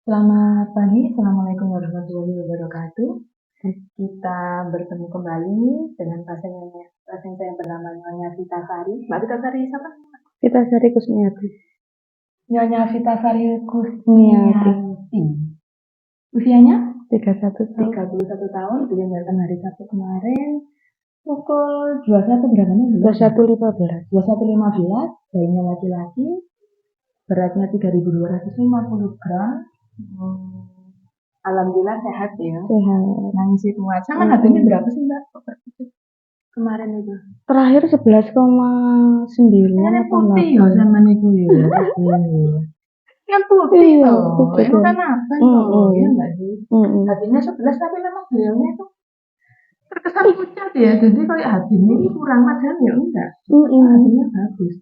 Selamat pagi, Assalamualaikum warahmatullahi wabarakatuh. Kita bertemu kembali dengan pasien saya yang bernama Nyonya Vita Sari. Mbak Vita Sari siapa? Vita Sari Kusmiati. Nyonya Vita Sari Kusmiati. Usianya 31 tahun. 31 tahun, beliau datang hari Sabtu kemarin pukul 21 berapa nih? 21.15. 21.15, bayinya laki-laki, beratnya 3.250 gram. Alhamdulillah sehat ya. Sehat. Nangis kuat. Sama harganya berapa sih Mbak? Kemarin itu. Terakhir 11,9 apa putih ya sama itu ya. Kan putih Iya, loh. putih Itu kan kan. apa loh? Ya enggak sih? Hatinya 11 tapi memang beliaunya itu terkesan pucat ya. Jadi kayak hatinya ini kurang padahal ya enggak. Hatinya bagus.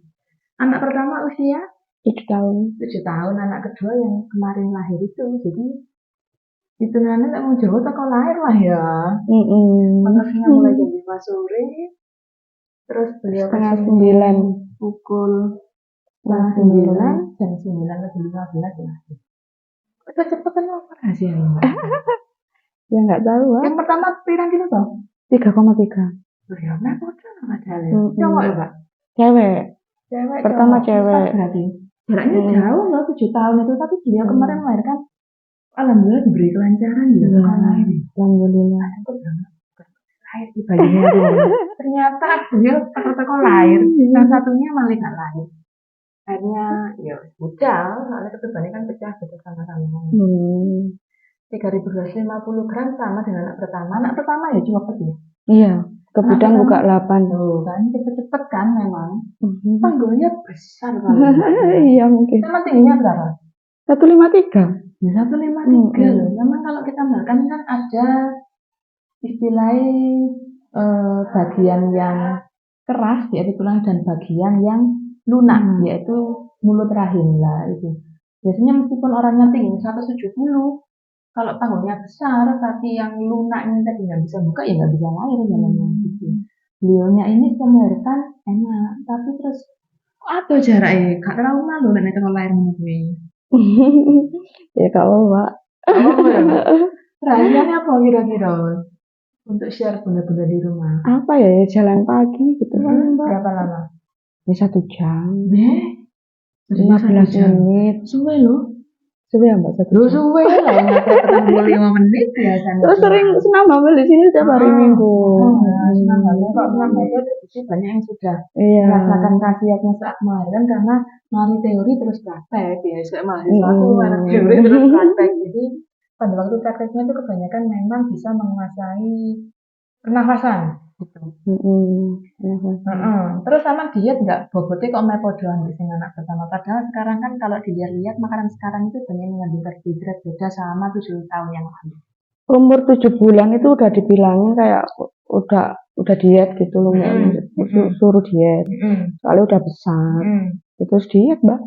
Anak pertama usia 7 tahun. 7 tahun. Anak kedua yang kemarin lahir itu. Jadi hitungannya tak mau jauh tak lahir lah ya. Menerusnya mulai jam 5 sore. Terus beliau setengah 9. Pukul setengah 9, jam 9 lebih 15 ya. Itu cepet kan operasi ya. Ya nggak tahu lah. Yang pertama pirang kilo toh? 3,3. Ya, nah udah padahal. Cowok ya Pak? Cewek. Pertama cowok. cewek. Berarti jaraknya jauh loh 7 tahun itu, tapi dia kemarin melahirkan alhamdulillah diberi kelancaran ya. Alhamdulillah. Aku bilang lahir di bayinya itu. Ternyata beliau teko lahir. Yang satunya malah nggak lahir. Akhirnya ya udah, soalnya ketubannya kan pecah gitu sama-sama. 3.250 gram sama dengan anak pertama. Anak pertama ya cuma ya. Iya. Ke bidang buka 8. Tuh kan cepet-cepet kan memang. Panggungnya besar banget. Iya mungkin. Sama tingginya berapa? 153. Ya 153 loh. Memang kalau kita makan kan ada istilahnya bagian yang keras yaitu tulang dan bagian yang lunak yaitu mulut rahim lah itu. Biasanya meskipun orangnya tinggi 170, kalau panggungnya besar tapi yang lunaknya tadi nggak bisa buka ya nggak bisa lahir namanya gitu. Beliaunya ini melahirkan enak tapi terus kok ada jaraknya gak trauma loh nek kalau lahir gue. Ya kalau Pak. Rahasianya apa kira-kira untuk share bunda-bunda di rumah? Apa ya jalan pagi gitu kan Mbak. Berapa lama? Ya 1 jam. 15 menit. Suwe loh. Suwe ya Mbak 1 jam. Suwe lah. 45 menit biasanya. Terus sering senam banget di sini tiap hari Minggu. Senam banget. Kalau senam banget itu banyak yang sudah merasakan khasiatnya saat kemarin karena mari teori terus praktek ya. Saya mahasiswa aku anak teori terus praktek. Jadi pada waktu prakteknya itu kebanyakan memang bisa menguasai pernafasan gitu. Terus sama diet nggak bobotnya kok mepodoan di sini anak pertama. Padahal sekarang kan kalau dilihat-lihat makanan sekarang itu banyak mengandung karbohidrat beda sama 7 tahun yang lalu. Umur 7 bulan itu udah dibilangin kayak udah diet gitu loh, suruh diet. Soalnya udah besar. Terus diet Mbak.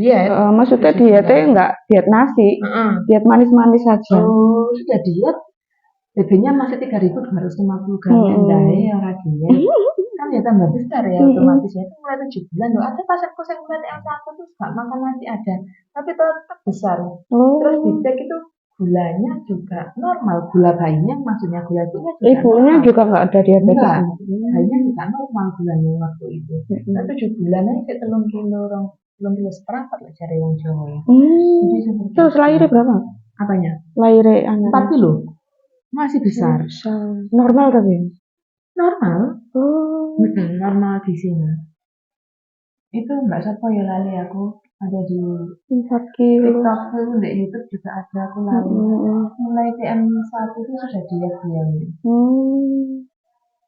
Diet? Maksudnya dietnya nggak diet nasi, diet manis-manis saja. Oh, sudah diet? BB-nya masih 3.250 gram ya orang diet. Kan ya tambah besar ya otomatis ya. Itu mulai 7 bulan loh. Ada pasienku yang mulai yang satu tuh gak makan nasi ada, tapi tetap besar. Terus dicek itu gulanya juga normal, gula bayinya maksudnya gula ibunya juga nggak ada diabetes. Bayinya juga normal gulanya waktu itu. Nah 7 bulan aja kayak 3 kilo, 3 kilo seperempat lah cari yang Jawa ya. Terus lahirnya berapa? Apanya? Lahirnya anak 4 kilo. Masih besar. Normal tapi? Normal. Normal di sini. Itu Mbak siapa ya lali aku ada di 4 kilo. TikTok itu di YouTube juga ada aku lali. Mulai TM1 itu sudah diet dia.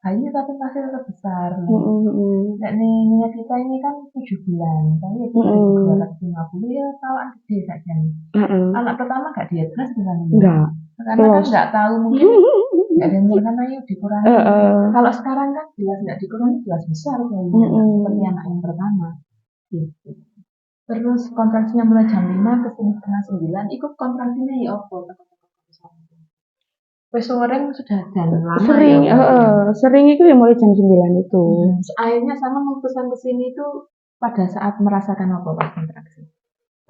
Bayinya tapi masih tetap besar. Dan Nia kita ini kan 7 bulan, tapi itu 250 ya kawan gede saja. Anak pertama gak diet plus dengan enggak. Karena kan nggak tahu mungkin nggak ada yang bilang ayo dikurangi. Kalau sekarang kan jelas nggak dikurangi, jelas besar kayaknya seperti anak yang pertama. Gitu. Terus kontraksinya mulai jam 5 ke setengah 9, ikut kontraksinya ya opo. Wes sore sudah jalan lama. Sering itu ya mulai jam 9 itu. Akhirnya sama memutuskan ke sini itu pada saat merasakan apa pas kontraksi.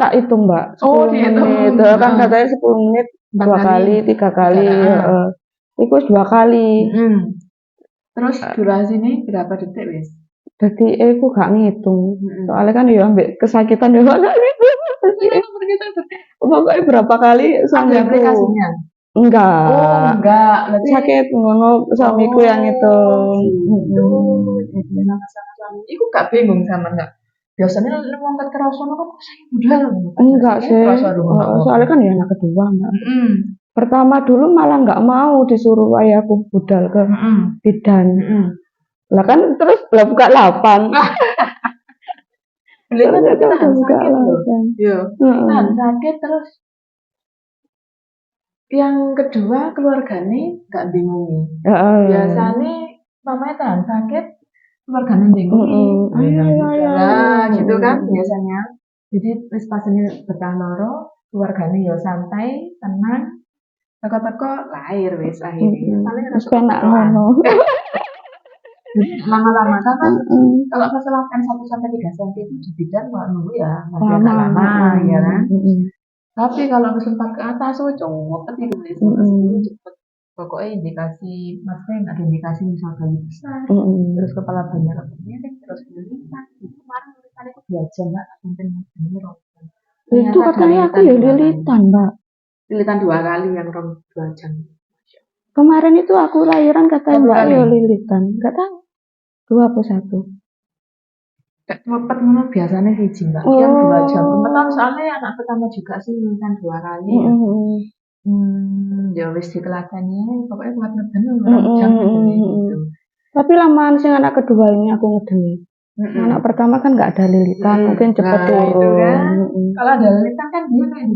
tak hitung Mbak, 10 dihitung. menit. Kan katanya 10 menit 2 kali, 3 kali. Iku wis 2 kali. Terus durasi ini berapa detik wis? Jadi aku gak ngitung. Soalnya kan ya ambek kesakitan ya gak ngitung. Pokoknya berapa kali Ada aplikasinya? Enggak. Oh, enggak. Berarti sakit ngono suamiku yang itu. Sama-sama suami. Iku gak bingung sama enggak? Biasanya wong keterasono kan sakit budal. Enggak sih. Soalnya kan ya anak kedua, Mbak. Pertama dulu malah nggak mau disuruh ayahku budal ke bidan. Lah kan terus lah buka lapang. Beliau kan tahan sakit loh. Iya. Tahan sakit terus. Yang kedua keluarganya nggak bingung. Biasanya mamanya tahan sakit, keluarganya bingung. Lah gitu kan biasanya. Jadi pas ini betah loro, keluarganya ya santai, tenang. Teko-teko lahir wis akhirnya. Paling wis penak ngono. Lama-lama kan kalau keselatan 1 sampai 3 cm itu di bidan nunggu ya masih agak lama ya kan. Tapi kalau kesempat ke atas cepet itu wis cepet. Pokoknya indikasi, maksudnya nggak ada indikasi misal bayi besar, terus kepala bayinya miring, terus lilitan. Itu kemarin lilitan itu 2 jam Mbak, sampai miring. Itu katanya aku ya lilitan Mbak. Lilitan 2 kali yang 2 jam. Kemarin itu aku lahiran katanya Mbak ya lilitan, nggak tahu 2 atau 1. Cepet ngono biasanya sih Mbak. Yang 2 jam. Kebetulan soalnya anak pertama juga sih lilitan 2 kali. Ya wis diteladani, pokoknya kuat ngedeni 2 jam gitu. Tapi lamaan sih anak kedua ini aku ngedeni. Anak pertama kan nggak ada lilitan, mungkin cepet turun. Kan? Kalau ada lilitan kan dia kayak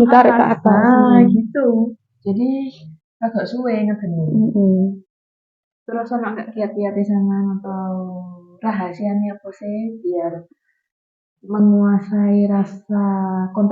ditarik ke atas. Gitu. Jadi agak suwe ngedeni. Terus sama nggak kiat-kiatnya sama atau rahasianya apa sih biar menguasai rasa kontra